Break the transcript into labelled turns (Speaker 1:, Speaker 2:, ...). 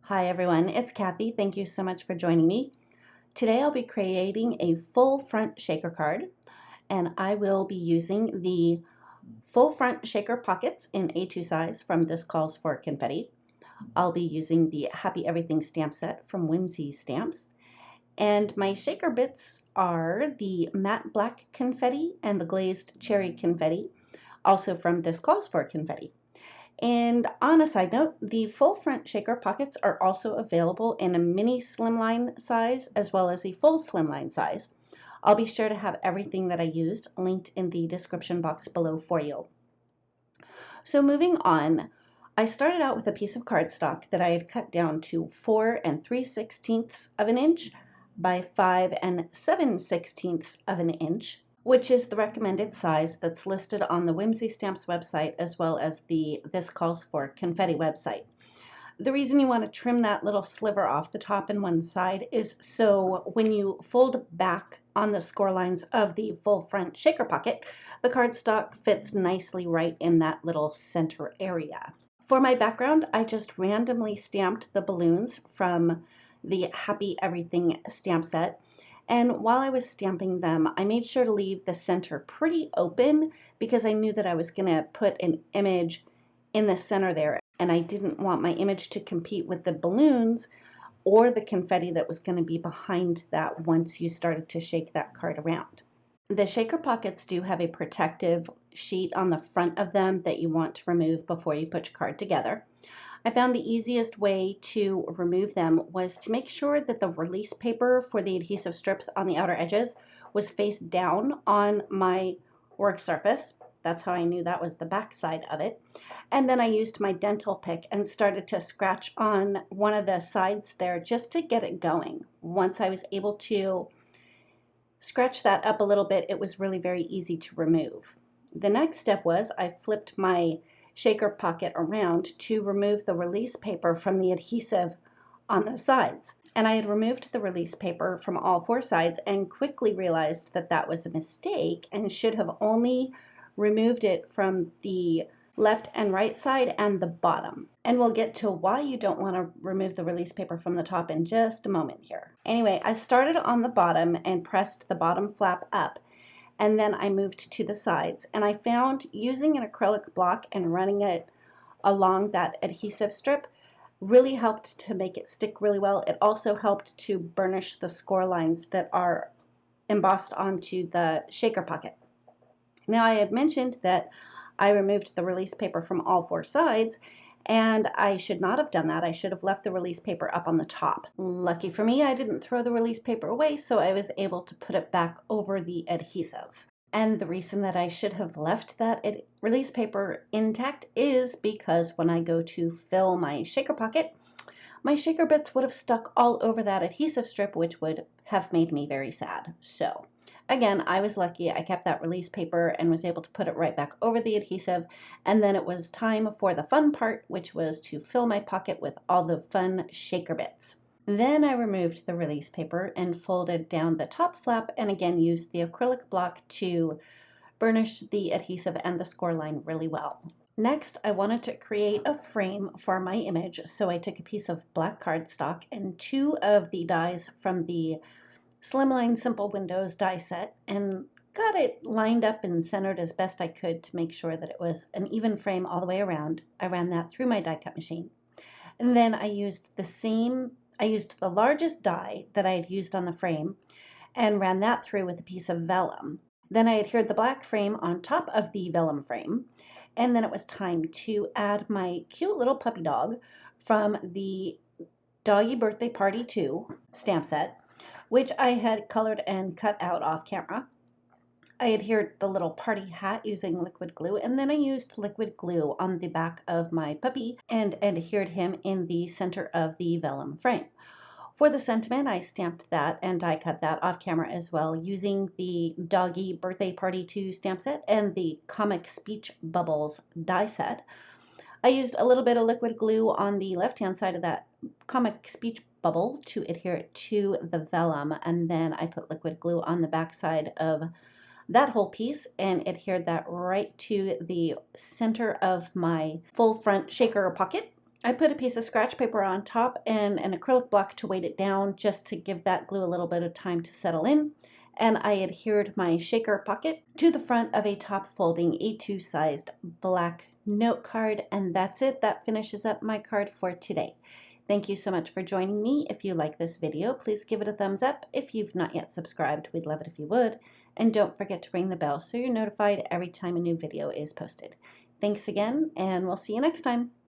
Speaker 1: Hi everyone, it's Kathy. Thank you so much for joining me. Today I'll be creating a full front shaker card, and I will be using the full front shaker pockets in A2 size from This Calls for Confetti. I'll be using the Happy Everything stamp set from Whimsy Stamps. And my shaker bits are the matte black confetti and the glazed cherry confetti, also from This Calls for Confetti. And on a side note, the full front shaker pockets are also available in a mini slimline size as well as a full slimline size. I'll be sure to have everything that I used linked in the description box below for you. So moving on, I started out with a piece of cardstock that I had cut down to 4 3/16 of an inch by 5 7/16 of an inch, which is the recommended size that's listed on the Whimsy Stamps website as well as the This Calls for Confetti website. The reason you want to trim that little sliver off the top and one side is so when you fold back on the score lines of the full front shaker pocket, the cardstock fits nicely right in that little center area. For my background, I just randomly stamped the balloons from the Happy Everything stamp set. And while I was stamping them, I made sure to leave the center pretty open because I knew that I was going to put an image in the center there, and I didn't want my image to compete with the balloons or the confetti that was going to be behind that once you started to shake that card around. The shaker pockets do have a protective sheet on the front of them that you want to remove before you put your card together. I found the easiest way to remove them was to make sure that the release paper for the adhesive strips on the outer edges was face down on my work surface. That's how I knew that was the back side of it. And then I used my dental pick and started to scratch on one of the sides there just to get it going. Once I was able to scratch that up a little bit, it was really very easy to remove. The next step was I flipped my shaker pocket around to remove the release paper from the adhesive on the sides. And I had removed the release paper from all 4 sides and quickly realized that that was a mistake and should have only removed it from the left and right side and the bottom. And we'll get to why you don't want to remove the release paper from the top in just a moment here. Anyway, I started on the bottom and pressed the bottom flap up, and then I moved to the sides, and I found using an acrylic block and running it along that adhesive strip really helped to make it stick really well. It also helped to burnish the score lines that are embossed onto the shaker pocket. Now, I had mentioned that I removed the release paper from all 4 sides, and I should not have done that. I should have left the release paper up on the top. Lucky for me, I didn't throw the release paper away, so I was able to put it back over the adhesive. And the reason that I should have left that release paper intact is because when I go to fill my shaker pocket, my shaker bits would have stuck all over that adhesive strip, which would have made me very sad. So again, I was lucky. I kept that release paper and was able to put it right back over the adhesive. And then it was time for the fun part, which was to fill my pocket with all the fun shaker bits. Then I removed the release paper and folded down the top flap and again used the acrylic block to burnish the adhesive and the score line really well. Next, I wanted to create a frame for my image, so I took a piece of black cardstock and 2 of the dies from the Slimline Simple Windows die set and got it lined up and centered as best I could to make sure that it was an even frame all the way around. I ran that through my die cut machine. And then I used the largest die that I had used on the frame and ran that through with a piece of vellum. Then I adhered the black frame on top of the vellum frame, and then it was time to add my cute little puppy dog from the Doggie Birthday Party 2 stamp set, which I had colored and cut out off camera. I adhered the little party hat using liquid glue, and then I used liquid glue on the back of my puppy and adhered him in the center of the vellum frame. For the sentiment, I stamped that and die cut that off camera as well using the Doggie Birthday Party 2 stamp set and the Comic Speech Bubbles die set. I used a little bit of liquid glue on the left-hand side of that comic speech bubble to adhere it to the vellum, and then I put liquid glue on the back side of that whole piece and adhered that right to the center of my full front shaker pocket. I put a piece of scratch paper on top and an acrylic block to weight it down just to give that glue a little bit of time to settle in. And I adhered my shaker pocket to the front of a top folding A2 sized black note card. And that's it. That finishes up my card for today. Thank you so much for joining me. If you like this video, please give it a thumbs up. If you've not yet subscribed, we'd love it if you would. And don't forget to ring the bell so you're notified every time a new video is posted. Thanks again, and we'll see you next time.